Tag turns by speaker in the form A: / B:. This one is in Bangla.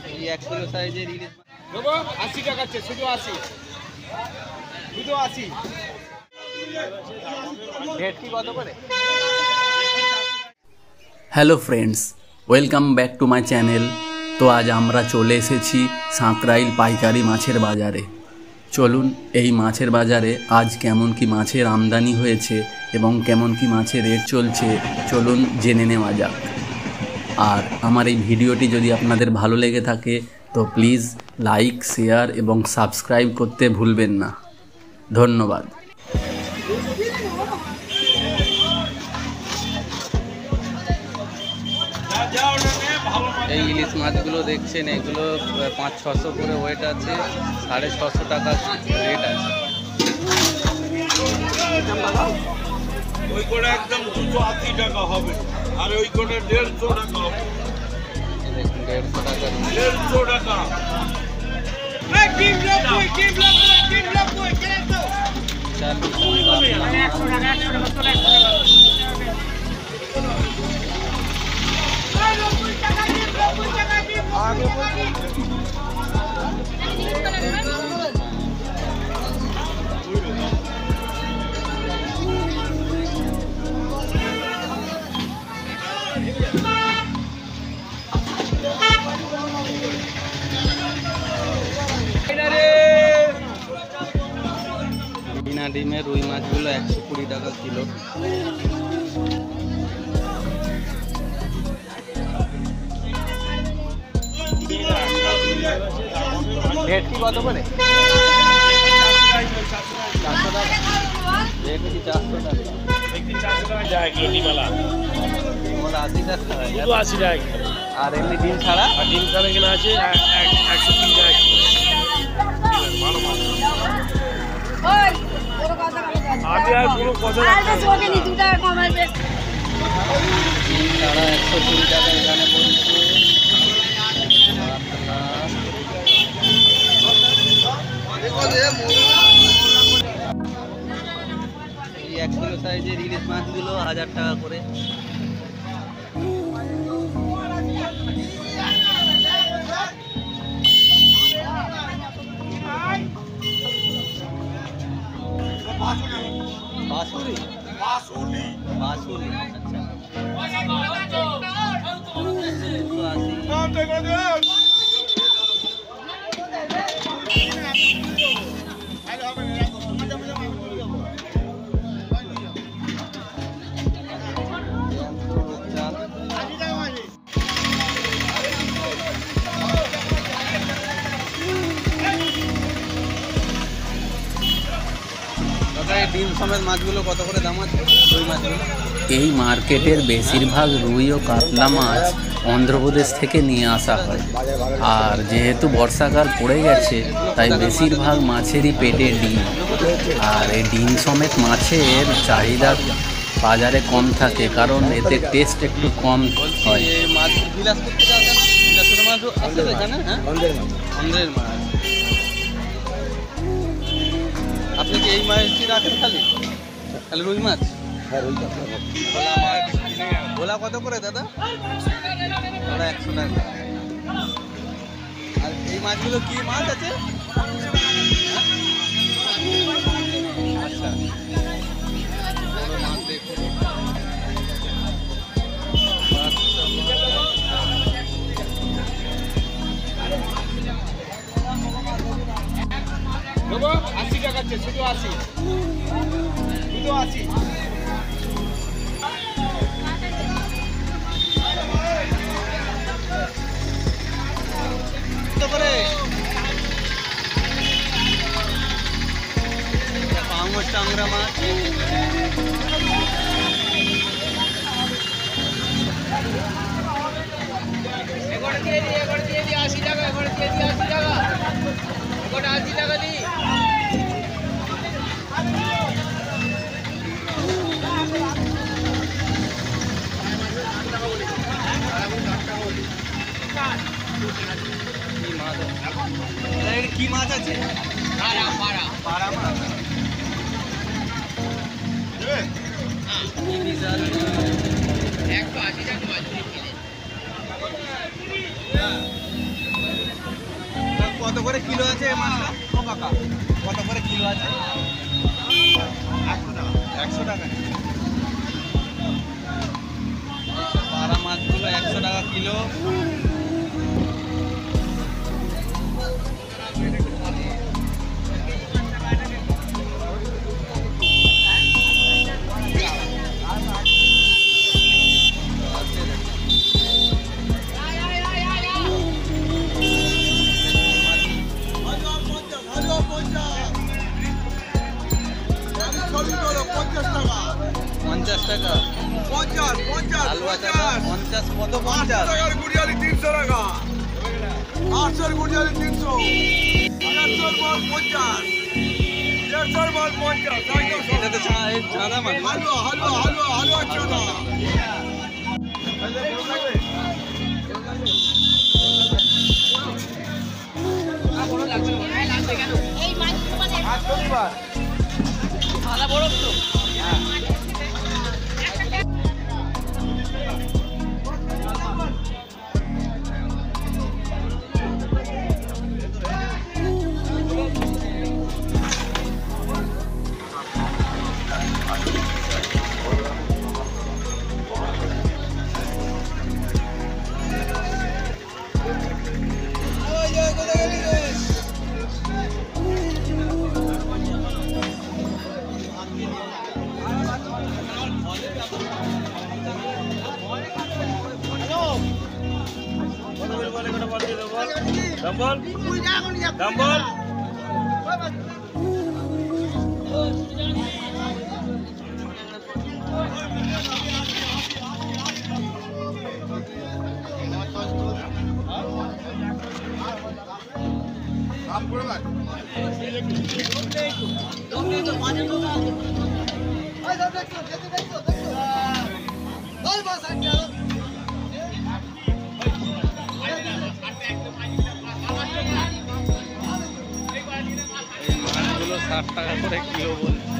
A: এই 1 কিলো সাইজের ইলিশ
B: দেবো 80 টাকা, শুধু 80, শুধু 80।
A: ভেটকি কত করে?
C: Hello friends, welcome back to my channel. তো আজ আমরা চলে এসেছি সাঁকরাইল পাইকারি মাছের বাজারে। চলুন এই মাছের বাজারে আজ কেমন কি মাছের আমদানি হয়েছে এবং কেমন কি মাছের রেট চলছে চলুন জেনে নেওয়া যাক। আর আমার এই ভিডিওটি যদি আপনাদের ভালো লেগে থাকে তো প্লিজ লাইক, শেয়ার এবং সাবস্ক্রাইব করতে ভুলবেন না। ধন্যবাদ।
A: এই ইলিশ মাছগুলো দেখছেন, এগুলো 500-600 করে ওয়েট আছে, 650 টাকা রেট আছে।
D: ওই করে একদম 280 টাকা হবে, আর ওই করে 150 টাকা হবে।
A: দেখুন 150 টাকা,
D: 150 টাকা।
A: বিনা ডিমের রুই মাছগুলো 120 টাকা কিলো। ভেটকি কত করে? 400 টাকা। ভেটকি 400 টাকা।
D: 400 টাকা যায় কিলো ডিমালা।
A: ডিমলা 80 টাকা।
D: শুধু 80 টাকা।
A: আর এমনি ডিম ছাড়া?
D: আর ডিম ছাড়া কিনা আছে 130 টাকা কিলো। ভালো মাছ। আমি আর কোনো কথা
A: ডিম ছাড়া 120 টাকা এখানে বলছে। এই 1 কিলো সাইজের ইলিশ মাছগুলো 1000 টাকা করে। বাসুরি
D: বাসুলি।
A: বাসুরি, আচ্ছা। ডিম সমেত মাছগুলো কত করে দাম আছে? রুই মাছগুলো
C: এই মার্কেটের বেশিরভাগ রুই ও কাতলা মাছ অন্ধ্রপ্রদেশ থেকে নিয়ে আসা হয়। আর যেহেতু বর্ষাকাল পড়ে গেছে তাই বেশিরভাগ মাছেরই পেটে ডিম। আর এই ডিম সমেত মাছের চাহিদা বাজারে কম থাকে, কারণ এতে টেস্ট একটু কম হয়।
A: এই মাছ বিলাস করতে আসেন, বিলাসের মাছ আছে তো এখানে? হ্যাঁ, অন্ধ্রের মাছ। আপনি কি এই মাছটি রাখেন খালি রুই মাছ? ভোলা মাছ। ভোলা কত করে দাদা? ভোলা 100 টাকা। আর এই মাছগুলো কি মাছ আছে? আচ্ছা, বড় মাছ দেখুন।
B: দেবো 80 টাকা, শুধু 80, শুধু 80।
A: কত করে? পাঙাশ টাংরা মাছ।
B: এগোটা দিয়ে দি 80 টাকা, এগোটা দিয়ে দি 80 টাকা, এগোটা 80 টাকা দি।
A: কি মাছ আছে?
B: পাড়া পাড়া
A: পাড়া মাছ।
B: হ্যাঁ 180 টাকা।
A: করে কিলো আছে এই মাছটা? ও কাকা, কত করে কিলো আছে? 100 টাকা। পাড়া মাছগুলো 100 টাকা কিলো। পঞ্চাশ টাকা। আলুয়া টাকা 50, কত 50?
D: 300 টাকা 800 গুড়িয়ালি 300 150 বল 50 150 বল 50
A: এটা তো চাঁদা মাছ।
D: হালুয়া চাঁদা ডাম্বল
A: এই মাছগুলো 60 টাকা করে কিলো বলছে।